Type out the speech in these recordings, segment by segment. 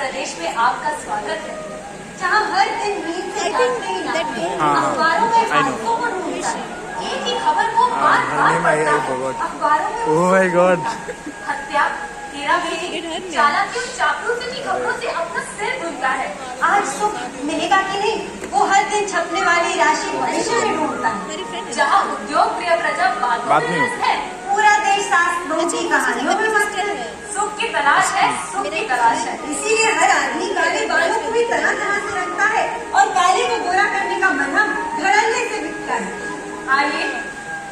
प्रदेश में आपका स्वागत है, जहाँ हर दिन नींद से जागते ही नागरिक अखबारों में हादसों को ढूंढता है। एक ही खबर को बार-बार पढ़ता है। अखबारों में ओह माय गॉड, हत्या, हेराफेरी, चालाकी और चापलूसी की खबरों से अपना सिर धुलता है। आज सुख मिलेगा कि नहीं, वो हर दिन छपने वाली राशि भविष्य में ढूंढता है। जहाँ उद्योग प्रिय प्रजा बातों में व्यस्त है, पूरा देश सास बहू की कहानियों में मस्त है। सुख की तलाश है, सुख की तलाश है। इसीलिए हर आदमी काले बालों को भी तरह तरह से रखता है और काले को गोरा करने का मलहम धड़ल्ले से बिकता है। आइए,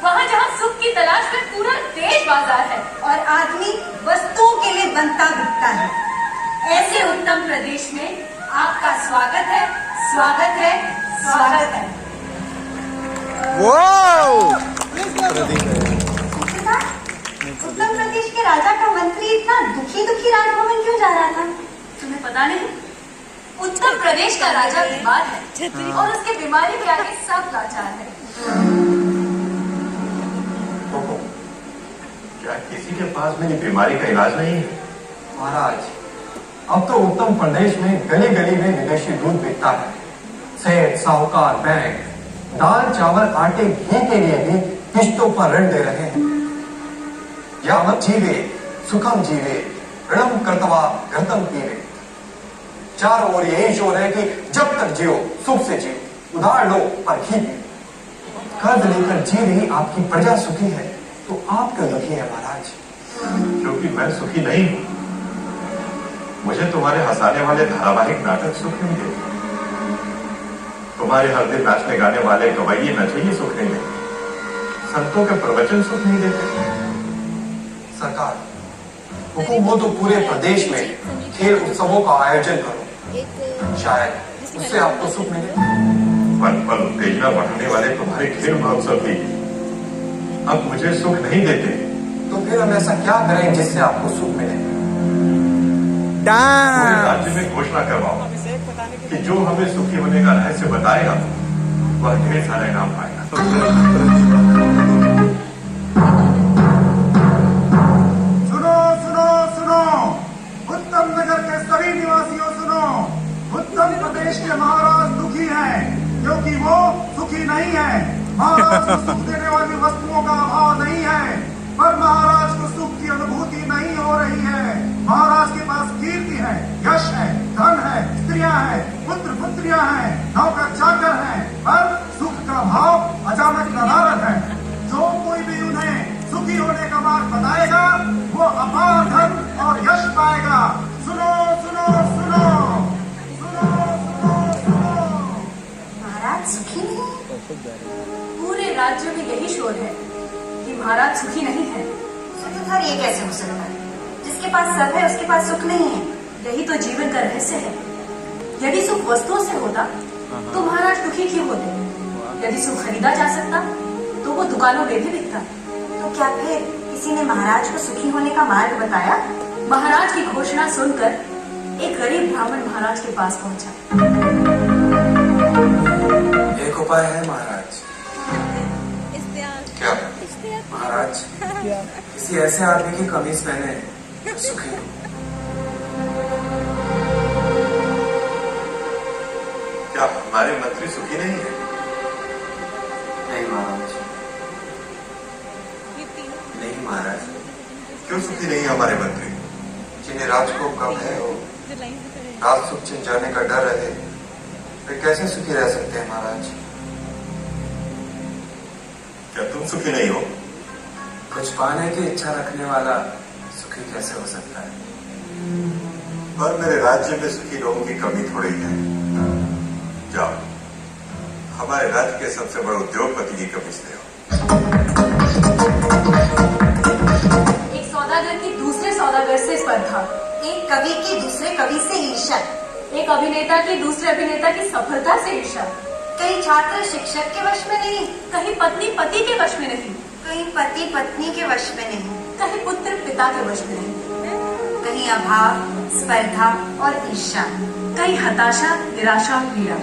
वहाँ जहाँ सुख की तलाश में पूरा देश बाजार है और आदमी वस्तुओं के लिए बनता बिकता है, ऐसे उत्तम प्रदेश में आपका स्वागत है, स्वागत है, स्वागत है। उत्तर प्रदेश के राजा का मंत्री इतना दुखी दुखी राजभवन क्यों जा रहा था, तुम्हें पता नहीं? उत्तर प्रदेश का राजा बीमार है और उसके बीमारी के आगे सब लाचार है। क्या किसी के पास मेरी बीमारी का इलाज नहीं है? महाराज, अब तो उत्तर प्रदेश में गली गली में विदेशी दूध बिकता है। सेठ, साहूकार, बैंक दाल चावल आटे घी के लिए भी किश्तों पर ऋण दे रहे हैं। यावत जीवे सुखम जीवे ऋणम कर्तवा घृतम पीवे। चारों ओर यही शोर है कि जब तक जियो सुख से जियो, उधार लो पर घी पियो। कर्ज लेकर जी रही आपकी प्रजा सुखी है तो आप क्यों दुखी है महाराज? क्योंकि मैं सुखी नहीं हूं। मुझे तुम्हारे हंसाने वाले धारावाहिक नाटक सुख नहीं देते। तुम्हारे हर दिन नाचने गाने वाले गवैये नचैये सुख नहीं देते। संतों के प्रवचन सुख नहीं देते। सरकार, हुकुम हो तो पूरे प्रदेश में खेल उत्सवों का आयोजन करो, शायद उससे आपको सुख मिले। पल पल उत्तेजना बढ़ाने वाले तुम्हारे खेल महोत्सव भी अब मुझे सुख नहीं देते। तो फिर हम ऐसा क्या करें जिससे आपको सुख मिले? पूरे राज्य में घोषणा करवाओ कि जो हमें सुखी होने का रहस्य बताएगा वह ढेर सारा इनाम पाएगा। सुनो सुनो सुनो, उत्तम नगर के सभी निवासियों सुनो। उत्तर प्रदेश के महाराज दुखी हैं क्योंकि वो सुखी नहीं है। महाराज को सुख देने वाली वस्तुओं का अभाव नहीं है, पर महाराज को सुख की अनुभूति नहीं हो रही है। महाराज के पास कीर्ति है, यश है, धन है, स्त्रियां हैं, पुत्र पुत्रियां हैं, नौकर चाकर हैं, पर सुख का भाव अचानक नदारद है। जो कोई भी उन्हें सुखी होने का मार्ग बताएगा वो अपार धन और यश पाएगा। सुनो सुनो सुनो सुनो सुनो सुनो। महाराज सुखी नहीं? पूरे राज्य में यही शोर है कि महाराज सुखी नहीं है। सूत्रधार, ये कैसे हो सकता है? जिसके पास सब है उसके पास सुख नहीं है। यही तो जीवन का रहस्य है। यदि सुख वस्तुओं से होता तो महाराज दुखी क्यों होते? यदि सुख खरीदा जा सकता तो वो दुकानों में भी बिकता। तो क्या फिर किसी ने महाराज को सुखी होने का मार्ग बताया? महाराज की घोषणा सुनकर एक गरीब ब्राह्मण महाराज के पास पहुंचा। एक उपाय है महाराज। क्या? महाराज, किसी ऐसे आदमी की कमीज पहने जो सुखी हो। क्या हमारे मंत्री सुखी नहीं है? नहीं महाराज, नहीं महाराज। क्यों सुखी नहीं है हमारे मंत्री? जिन्हें राज को कब है हो राज सुख छिन जाने का डर रहे, वे कैसे सुखी रह सकते हैं महाराज? क्या तुम सुखी नहीं हो? कुछ पाने की इच्छा रखने वाला सुखी कैसे हो सकता है? पर मेरे राज्य में सुखी लोगों की कमी थोड़ी है। जाओ, हमारे राज्य के सबसे बड़े उद्योगपति की कमीज ले आओ। एक सौदागर की दूसरे सौदागर से स्पर्धा, एक कवि की दूसरे कवि से ईर्ष्या, एक अभिनेता की दूसरे अभिनेता की सफलता से ईर्ष्या। कहीं छात्र शिक्षक के वश में नहीं, कहीं पत्नी पति के वश में नहीं, कहीं पति पत्नी के वश में नहीं, कहीं पुत्र पिता के वश में नहीं, कहीं अभाव, स्पर्धा और ईर्ष्या, कहीं हताशा, निराशा और पीड़ा।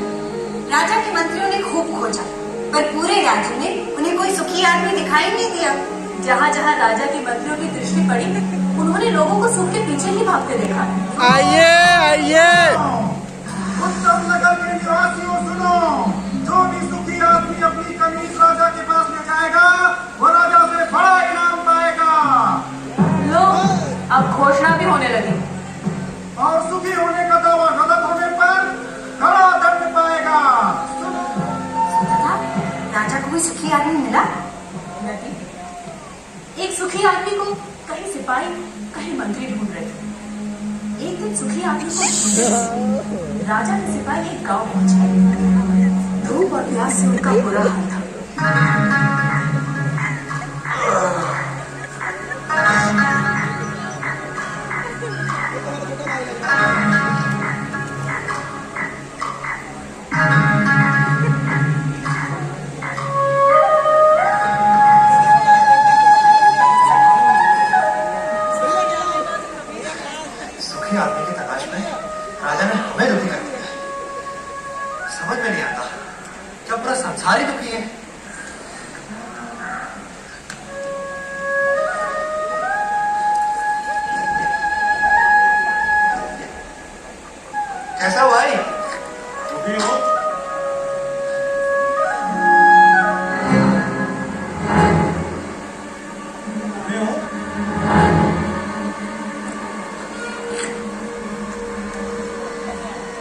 राजा के मंत्रियों ने खूब खोजा, पर पूरे राज्य में उन्हें कोई सुखी आदमी दिखाई नहीं दिया। जहाँ जहाँ राजा के मंत्रियों की दृष्टि पड़ी, उन्होंने लोगों को सुख के पीछे ही भागते देखा। आइए आइए घोषणा भी होने लगी। और सुखी होने का दावा गलत होने पर कड़ा दंड पाएगा। सुधा, राजा को कोई सुखी आदमी मिला? नहीं। एक सुखी आदमी को कहीं सिपाही कहीं मंत्री ढूंढ रहे थे। एक दिन सुखी आदमी को ढूंढते राजा के सिपाही एक गांव पहुंच गए। धूप और प्यास से उनका बुरा हाल था। सुखी आदमी की तलाश में राजा ने हमें दुखी कर दिया। समझ में नहीं आता क्या पूरा संसार ही दुखी है। कैसा भाई? सुखी हो? सुखी हो?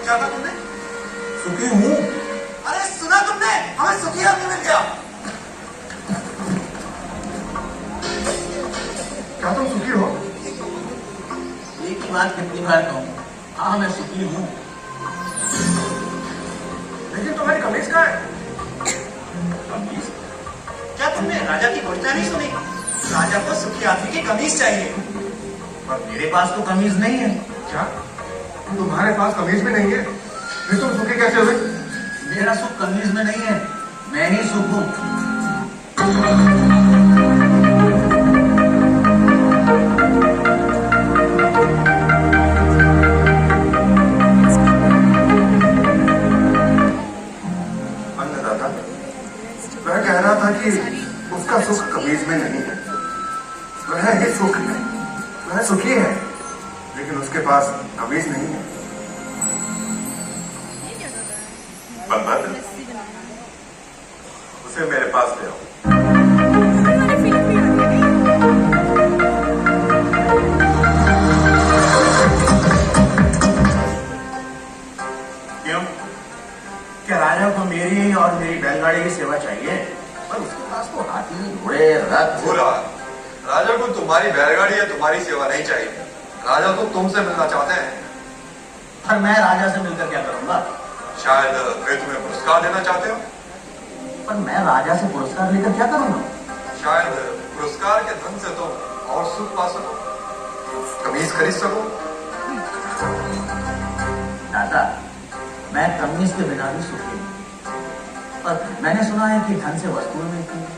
क्या कहा तुमने? सुखी हूँ। अरे सुना तुमने? हमें सुखी आदमी मिल गया। क्या तुम सुखी हो? एक ही बात कितनी बार कहूँ? हाँ मैं सुखी हूँ। लेकिन तुम्हारी कमीज कहाँ है? कमीज? क्या तुमने राजा की घोषणा नहीं सुनी? राजा को सुखी आदमी की कमीज चाहिए। पर मेरे पास तो कमीज नहीं है। क्या तुम्हारे पास कमीज भी नहीं है? फिर तुम सुखी कैसे हुए? मेरा सुख कमीज में नहीं है, मैं ही सुख हूँ। अन्नदाता, वह कह रहा था कि उसका सुख कमीज में नहीं है। वह ही सुख है, वह सुखी है, लेकिन उसके पास कमीज नहीं है। बलभद्र, उसे मेरे पास ले आओ। क्यों? क्या राजा को मेरी और मेरी बैलगाड़ी की सेवा चाहिए? पर उसके पास तो हाथी, घोड़े, रथ। भूरा, राजा को तुम्हारी बैलगाड़ी या तुम्हारी सेवा नहीं चाहिए। राजा तो तुमसे मिलना चाहते हैं। पर मैं राजा से मिलकर क्या करूंगा? शायद वे तुम्हें पुरस्कार देना चाहते हो। पर मैं राजा से पुरस्कार लेकर क्या करूंगा? शायद पुरस्कार के धन से तुम और सुख पा सको, कमीज खरीद सको। दादा, मैं कमीज के बिना भी सुखी हूँ। पर मैंने सुना है कि धन से वस्तुएं मिलती हैं।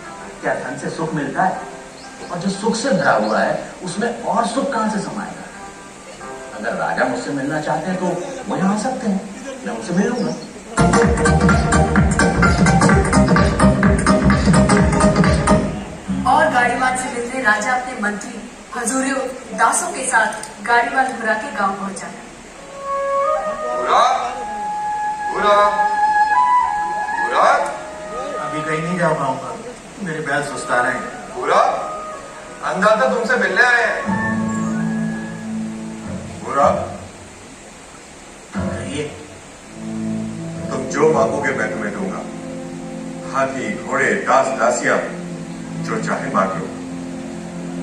क्या धन से सुख मिलता है? और जो सुख से भरा हुआ है उसमें और सुख कहां से समाएगा? अगर राजा मुझसे मिलना चाहते हैं तो वो यहाँ आ सकते हैं, मैं उनसे मिल लूंगा। और गाड़ीवान से मिलने राजा अपने मंत्री हजूरियों दासों के साथ गाड़ीवान घुरा के गांव पहुंचा। भूरा, भूरा, भूरा, अभी कहीं नहीं जा पाऊंगा, मेरे बैल सुस्ता रहे हैं। भूरा, अन्नदाता तुमसे मिलने आए हैं। बुरा, कहिए। तुम जो मांगोगे मैं तुम्हें दूंगा। हाथी, घोड़े, दास, दासियां, जो चाहे मांग लो।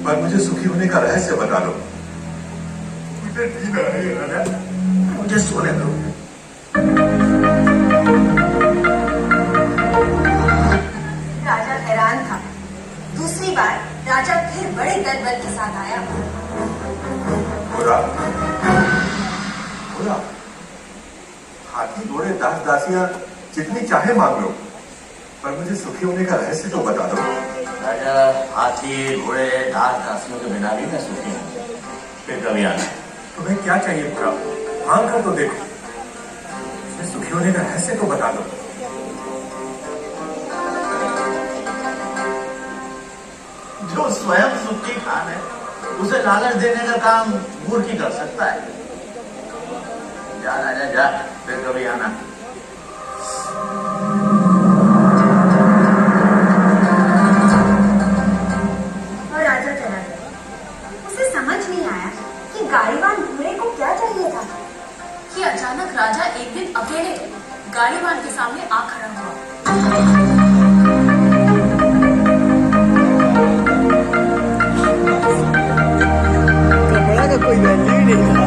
पर मुझे सुखी होने का रहस्य बता दो। मुझे नींद आ रही है राजा। मुझे सोने दो। राजा हैरान था। दूसरी बार राजा फिर बड़े दलबल के साथ आया। बुरा, बुरा, हाथी, घोड़े, दास, दासियां जितनी चाहे मांग लो। पर मुझे सुखी होने का रहस्य तो बता दो। राजा, हाथी, घोड़े, दास, दासियों के बिना भी मैं सुखी हूँ। फिर कभी आना। तुम्हें क्या चाहिए बुरा? मांग कर तो देखो। मुझे सुखी होने का रहस्य तो बता दो। जो स्वयं सुख की खान है उसे लालच देने का काम मूर्ख ही कर सकता है। जा राजा जा, फिर कभी आना। और राजा चला गया। उसे समझ नहीं आया कि अचानक राजा एक दिन अकेले गाड़ीवान के सामने आ खड़ा हुआ। कपड़ा का कोई वैल्यू ही नहीं था।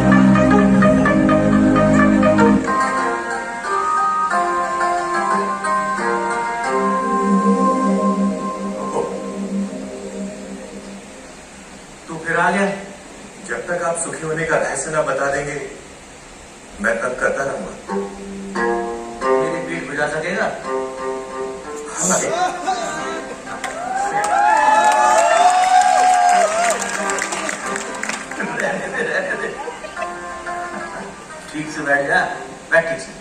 तू फिर आ गया। जब तक आप सुखी होने का रहस्य ना बता देंगे मैं तंग करता रहूंगा। मेरी पीठ बुझा सकेगा? रहने दे। ठीक से बैठ जा, बैठ ठीक से।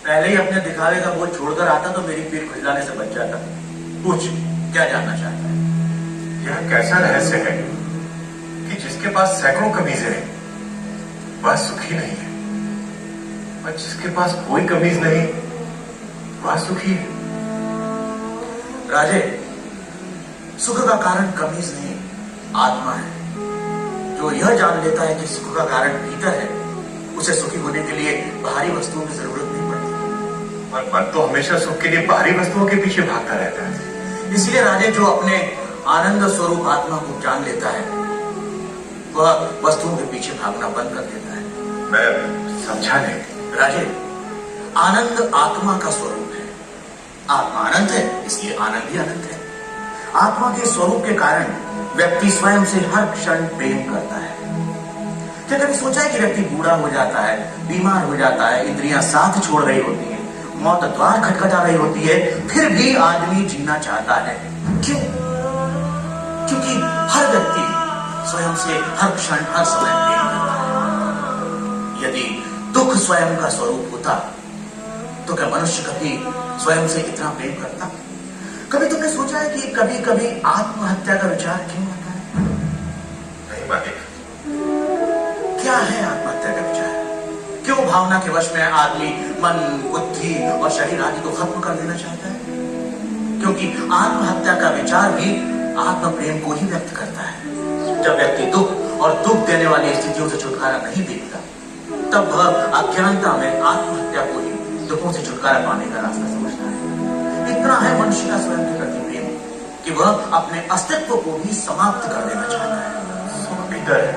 पहले ही अपने दिखावे का बोझ छोड़कर आता तो मेरी पीठ खुजलाने से बच जाता। पूछ, क्या जानना चाहता है? यह कैसा रहस्य है कि जिसके पास सैकड़ों कमीजें हैं वह सुखी नहीं है, और जिसके पास कोई कमीज नहीं वह सुखी है? राजे, सुख का कारण कमीज नहीं, आत्मा है। जो यह जान लेता है कि सुख का कारण भीतर है, उसे सुखी होने के लिए बाहरी वस्तुओं की जरूरत नहीं पड़ती। और मन तो हमेशा सुख के लिए बाहरी वस्तुओं के पीछे भागता रहता है। इसलिए राजे, जो अपने आनंद स्वरूप आत्मा को जान लेता है वह वस्तुओं के पीछे भागना बंद कर देता है। मैं समझा नहीं। राजे, आनंद आत्मा का स्वरूप है। आत्मा अनंत है, इसलिए आनंद भी अनंत है। आत्मा के स्वरूप के कारण व्यक्ति स्वयं से हर क्षण प्रेम करता है। क्या कभी सोचा है कि व्यक्ति बूढ़ा हो जाता है, बीमार हो जाता है, इंद्रियां साथ छोड़ रही होती है, मौत द्वार खटखटा रही होती है, फिर भी आदमी जीना चाहता है? क्यों? क्योंकि हर व्यक्ति स्वयं से हर क्षण हर समय प्रेम करता है। यदि दुख स्वयं का स्वरूप होता तो क्या मनुष्य कभी स्वयं से इतना प्रेम करता? कभी तुमने सोचा है कि कभी कभी आत्महत्या का विचार क्यों आता है? नहीं मालिक। क्या है आत्महत्या का विचार? क्यों भावना के वश में आदमी मन, बुद्धि और शरीर आदि को खत्म कर देना चाहता है? क्योंकि आत्महत्या का विचार भी आत्म प्रेम को ही व्यक्त करता है। जब व्यक्ति दुख और दुख देने वाली स्थितियों से छुटकारा नहीं देखता, तब वह अज्ञानता में आत्महत्या को ही दुखों से छुटकारा पाने का रास्ता समझता है। इतना है मनुष्य का स्वयं के प्रति प्रेम कि वह अपने अस्तित्व को भी समाप्त कर देना चाहता है। सुख भीतर है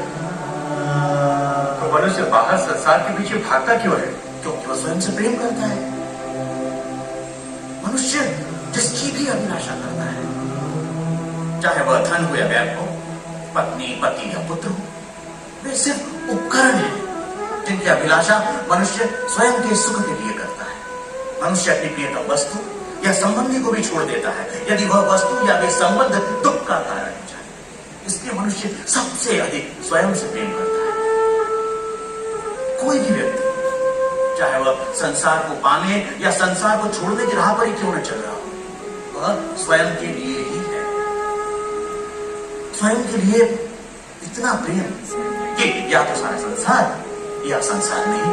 तो मनुष्य बाहर संसार के पीछे भागता क्यों है? क्योंकि वह स्वयं से प्रेम करता है। मनुष्य जिसकी भी अभिलाषा करता है, चाहे वह धन हो या व्यय हो, पत्नी, पति या पुत्र हो, वे सिर्फ उपकरण हैं जिनकी अभिलाषा मनुष्य स्वयं के सुख के लिए करता है। मनुष्य अपनी प्रियतम वस्तु या संबंधी को भी छोड़ देता है यदि वह वस्तु या वे संबंध दुख का कारण हो जाए। इसलिए मनुष्य सबसे अधिक स्वयं से प्रेम करता है। कोई भी व्यक्ति, चाहे वह संसार को पाने या संसार को छोड़ने की राह पर ही क्यों न चल रहा हो, वह स्वयं के लिए ही है। स्वयं के लिए इतना प्रेम कि या तो सारा संसार या संसार नहीं।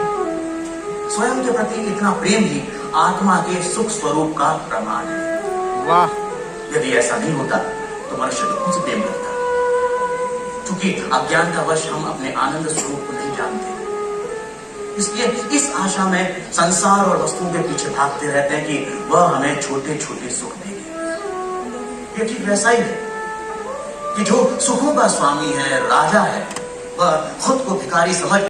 स्वयं के प्रति इतना प्रेम ही आत्मा के सुख स्वरूप का प्रमाण है। वाह! यदि ऐसा नहीं होता तो मनुष्य दुखों से प्रेम करता। क्योंकि अज्ञान का वश हम अपने आनंद स्वरूप को नहीं जानते, इसलिए इस आशा में संसार और वस्तुओं के पीछे भागते रहते हैं कि वह हमें छोटे छोटे सुख देंगे। ये ठीक वैसा ही है कि जो सुखों का स्वामी है, राजा है, वह खुद को भिखारी समझ